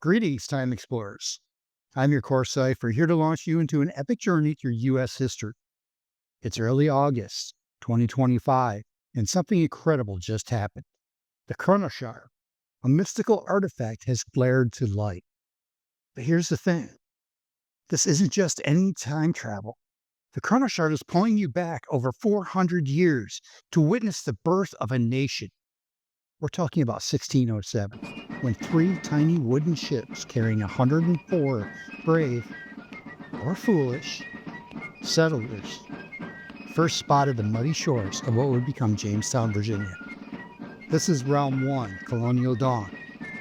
Greetings, time explorers. I'm your course cipher, here to launch you into an epic journey through U.S. history. It's early August 2025, and something incredible just happened. The Chronoshar, a mystical artifact, has flared to light. But here's the thing. This isn't just any time travel. The Chronoshar is pulling you back over 400 years to witness the birth of a nation. We're talking about 1607, when three tiny wooden ships carrying 104 brave, or foolish, settlers first spotted the muddy shores of what would become Jamestown, Virginia. This is Realm 1, Colonial Dawn,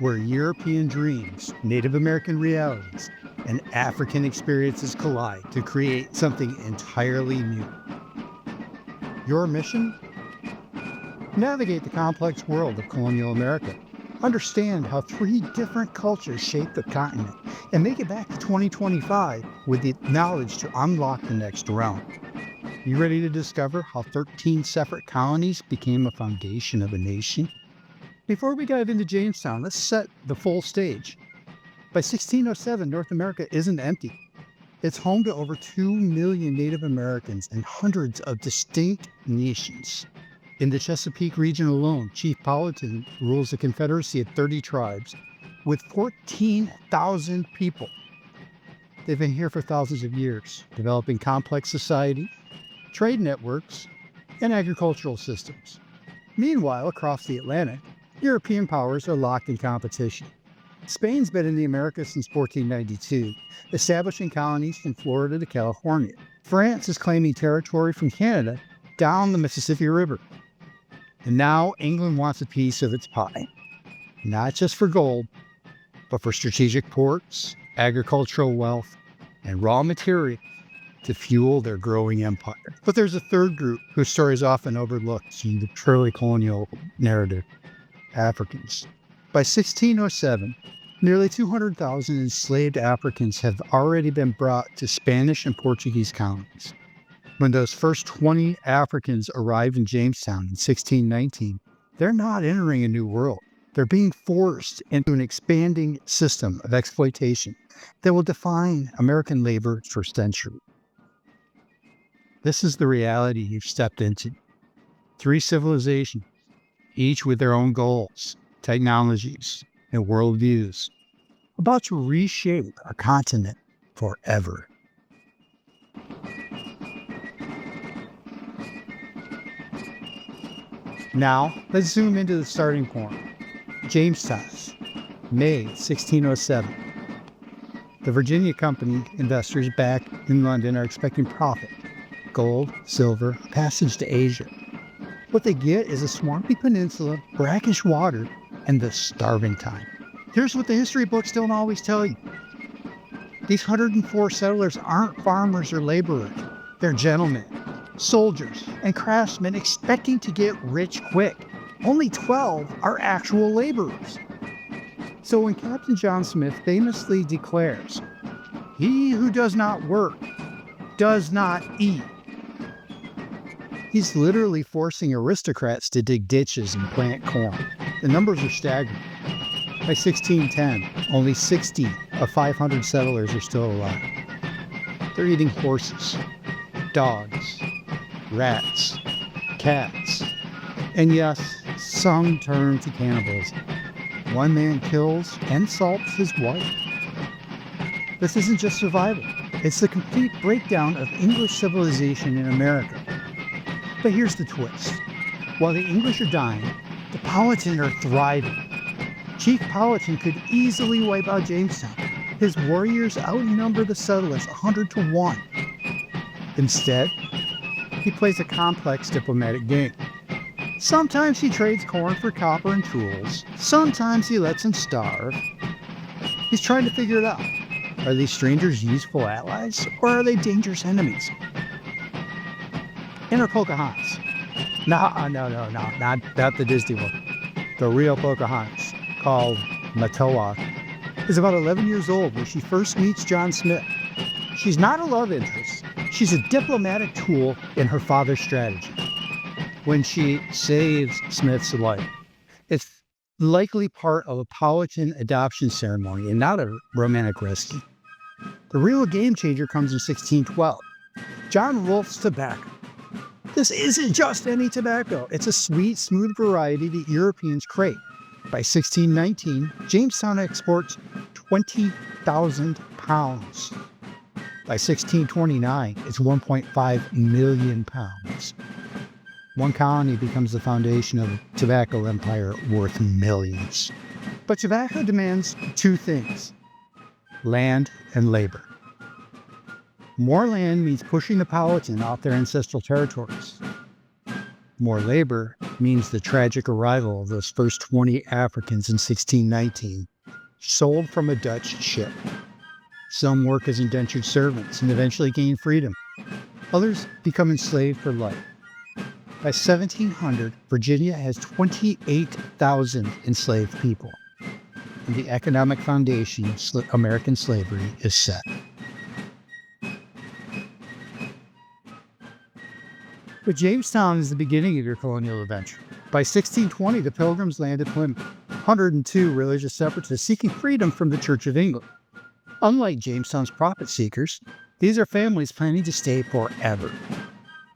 where European dreams, Native American realities, and African experiences collide to create something entirely new. Your mission? Navigate the complex world of colonial America. Understand how three different cultures shaped the continent and make it back to 2025 with the knowledge to unlock the next realm. You ready to discover how 13 separate colonies became a foundation of a nation? Before we dive into Jamestown, let's set the full stage. By 1607, North America isn't empty. It's home to over 2 million Native Americans and hundreds of distinct nations. In the Chesapeake region alone, Chief Powhatan rules a confederacy of 30 tribes with 14,000 people. They've been here for thousands of years, developing complex society, trade networks, and agricultural systems. Meanwhile, across the Atlantic, European powers are locked in competition. Spain's been in the Americas since 1492, establishing colonies from Florida to California. France is claiming territory from Canada down the Mississippi River. And now England wants a piece of its pie, not just for gold, but for strategic ports, agricultural wealth, and raw material to fuel their growing empire. But there's a third group whose story is often overlooked in the early colonial narrative: Africans. By 1607, nearly 200,000 enslaved Africans have already been brought to Spanish and Portuguese colonies. When those first 20 Africans arrived in Jamestown in 1619, they're not entering a new world. They're being forced into an expanding system of exploitation that will define American labor for centuries. This is the reality you've stepped into. Three civilizations, each with their own goals, technologies, and worldviews, about to reshape our continent forever. Now, let's zoom into the starting point. Jamestown, May 1607. The Virginia Company investors back in London are expecting profit: gold, silver, passage to Asia. What they get is a swampy peninsula, brackish water, and the starving time. Here's what the history books don't always tell you. These 104 settlers aren't farmers or laborers. They're gentlemen, soldiers, and craftsmen expecting to get rich quick. Only 12 are actual laborers. So when Captain John Smith famously declares, "He who does not work does not eat," he's literally forcing aristocrats to dig ditches and plant corn. The numbers are staggering. By 1610, only 60 of 500 settlers are still alive. They're eating horses, dogs, rats, cats, and yes, some turn to cannibalism. One man kills and salts his wife. This isn't just survival. It's the complete breakdown of English civilization in America. But here's the twist. While the English are dying, the Powhatan are thriving. Chief Powhatan could easily wipe out Jamestown. His warriors outnumber the settlers 100 to 1. Instead, he plays a complex diplomatic game. Sometimes he trades corn for copper and tools. Sometimes he lets them starve. He's trying to figure it out. Are these strangers useful allies, or are they dangerous enemies? Enter Pocahontas. No, not the Disney one. The real Pocahontas, called Matoa, is about 11 years old when she first meets John Smith. She's not a love interest. She's a diplomatic tool in her father's strategy. When she saves Smith's life, it's likely part of a Powhatan adoption ceremony and not a romantic rescue. The real game changer comes in 1612. John Wolfe's tobacco. This isn't just any tobacco. It's a sweet, smooth variety that Europeans crave. By 1619, Jamestown exports 20,000 pounds. By 1629, it's 1.5 million pounds. One colony becomes the foundation of a tobacco empire worth millions. But tobacco demands two things: land and labor. More land means pushing the Powhatan off their ancestral territories. More labor means the tragic arrival of those first 20 Africans in 1619, sold from a Dutch ship. Some work as indentured servants and eventually gain freedom. Others become enslaved for life. By 1700, Virginia has 28,000 enslaved people, and the economic foundation of American slavery is set. But Jamestown is the beginning of your colonial adventure. By 1620, the Pilgrims landed Plymouth, 102 religious separatists seeking freedom from the Church of England. Unlike Jamestown's profit seekers, these are families planning to stay forever.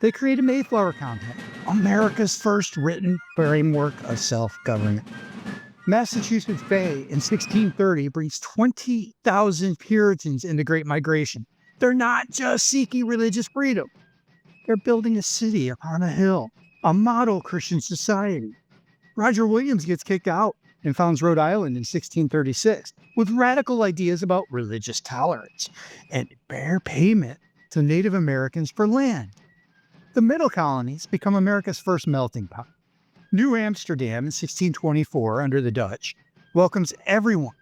They created Mayflower Compact, America's first written framework of self-government. Massachusetts Bay in 1630 brings 20,000 Puritans in the Great Migration. They're not just seeking religious freedom. They're building a city upon a hill, a model Christian society. Roger Williams gets kicked out and founds Rhode Island in 1636 with radical ideas about religious tolerance and fair payment to Native Americans for land. The middle colonies become America's first melting pot. New Amsterdam in 1624, under the Dutch, welcomes everyone: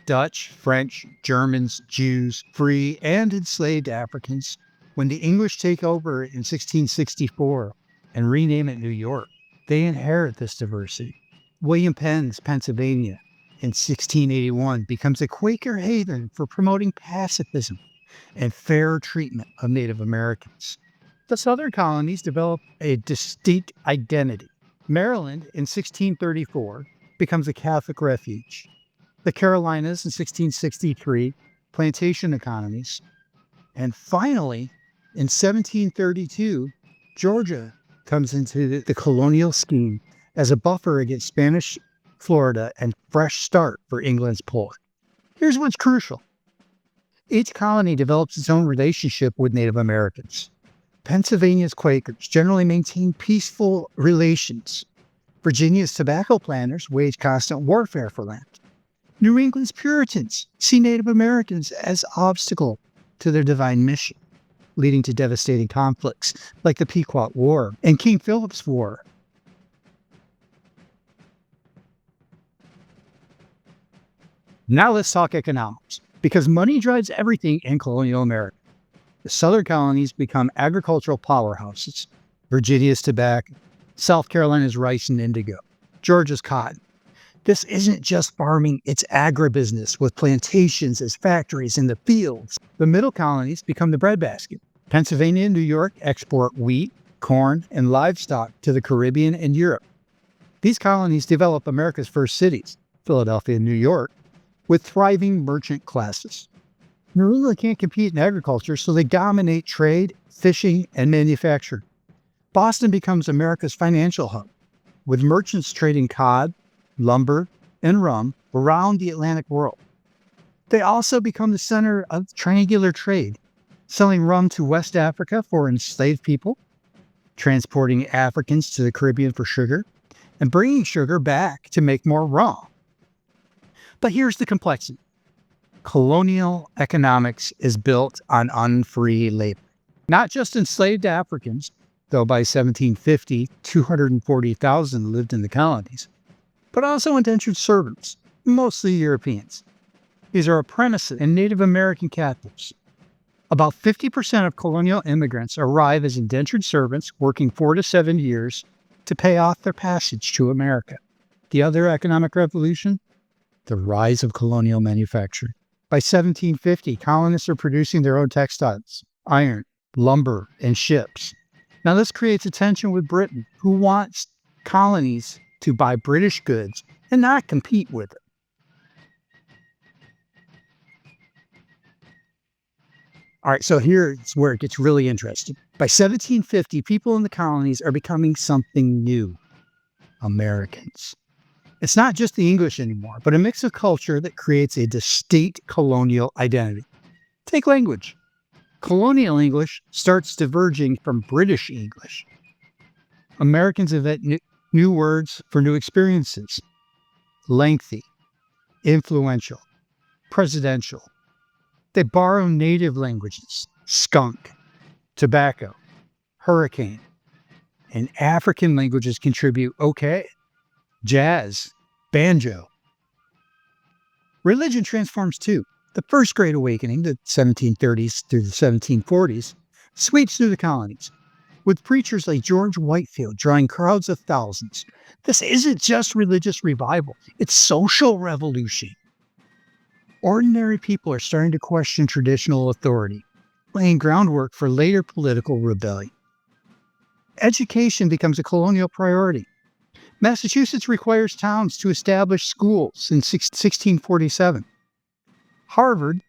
Dutch, French, Germans, Jews, free and enslaved Africans. When the English take over in 1664 and rename it New York, they inherit this diversity. William Penn's Pennsylvania in 1681 becomes a Quaker haven for promoting pacifism and fair treatment of Native Americans. The southern colonies develop a distinct identity. Maryland in 1634 becomes a Catholic refuge. The Carolinas in 1663, plantation economies. And finally, in 1732, Georgia comes into the colonial scheme as a buffer against Spanish Florida and fresh start for England's pull. Here's what's crucial. Each colony develops its own relationship with Native Americans. Pennsylvania's Quakers generally maintain peaceful relations. Virginia's tobacco planters wage constant warfare for land. New England's Puritans see Native Americans as obstacle to their divine mission, leading to devastating conflicts like the Pequot War and King Philip's War. Now let's talk economics, because money drives everything in colonial America. The southern colonies become agricultural powerhouses. Virginia's tobacco, South Carolina's rice and indigo, Georgia's cotton. This isn't just farming, it's agribusiness with plantations as factories in the fields. The middle colonies become the breadbasket. Pennsylvania and New York export wheat, corn, and livestock to the Caribbean and Europe. These colonies develop America's first cities, Philadelphia and New York, with thriving merchant classes. New England can't compete in agriculture, so they dominate trade, fishing, and manufacturing. Boston becomes America's financial hub, with merchants trading cod, lumber, and rum around the Atlantic world. They also become the center of triangular trade, selling rum to West Africa for enslaved people, transporting Africans to the Caribbean for sugar, and bringing sugar back to make more rum. But here's the complexity. Colonial economics is built on unfree labor. Not just enslaved Africans, though by 1750, 240,000 lived in the colonies, but also indentured servants, mostly Europeans. These are apprentices and Native American captives. About 50% of colonial immigrants arrive as indentured servants working 4 to 7 years to pay off their passage to America. The other economic revolution? The rise of colonial manufacturing. By 1750, colonists are producing their own textiles, iron, lumber, and ships. Now this creates a tension with Britain, who wants colonies to buy British goods and not compete with it. All right, so here's where it gets really interesting. By 1750, people in the colonies are becoming something new: Americans. It's not just the English anymore, but a mix of culture that creates a distinct colonial identity. Take language. Colonial English starts diverging from British English. Americans invent new words for new experiences: lengthy, influential, presidential. They borrow native languages: skunk, tobacco, hurricane, and African languages contribute: okay, jazz, banjo. Religion transforms too. The First Great Awakening, the 1730s through the 1740s, sweeps through the colonies, with preachers like George Whitefield drawing crowds of thousands. This isn't just religious revival, it's social revolution. Ordinary people are starting to question traditional authority, laying groundwork for later political rebellion. Education becomes a colonial priority. Massachusetts requires towns to establish schools in 1647. Harvard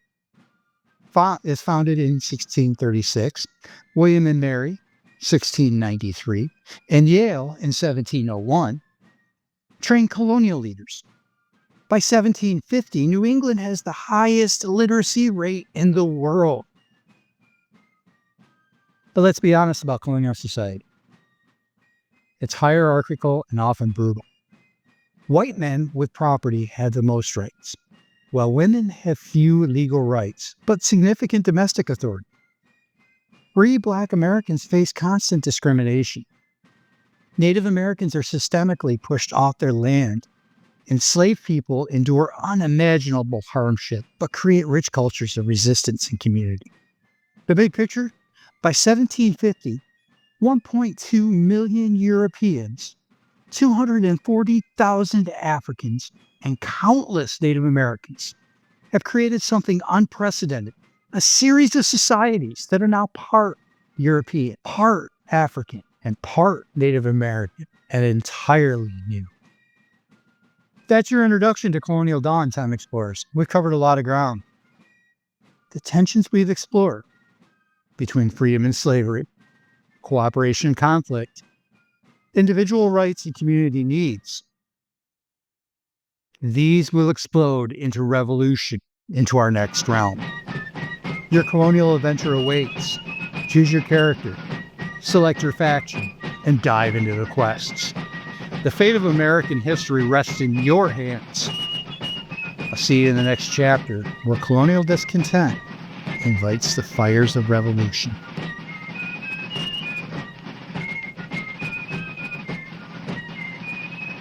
is founded in 1636, William and Mary, 1693, and Yale in 1701, trained colonial leaders. By 1750, New England has the highest literacy rate in the world. But let's be honest about colonial society. It's hierarchical and often brutal. White men with property had the most rights, while women have few legal rights, but significant domestic authority. Free Black Americans face constant discrimination. Native Americans are systemically pushed off their land. Enslaved people endure unimaginable hardship, but create rich cultures of resistance and community. The big picture? By 1750, 1.2 million Europeans, 240,000 Africans, and countless Native Americans have created something unprecedented: a series of societies that are now part European, part African, and part Native American, and entirely new. That's your introduction to Colonial Dawn, Time Explorers. We've covered a lot of ground. The tensions we've explored between freedom and slavery, cooperation and conflict, individual rights and community needs. These will explode into revolution into our next realm. Your colonial adventure awaits. Choose your character, select your faction, and dive into the quests. The fate of American history rests in your hands. I'll see you in the next chapter, where colonial discontent invites the fires of revolution.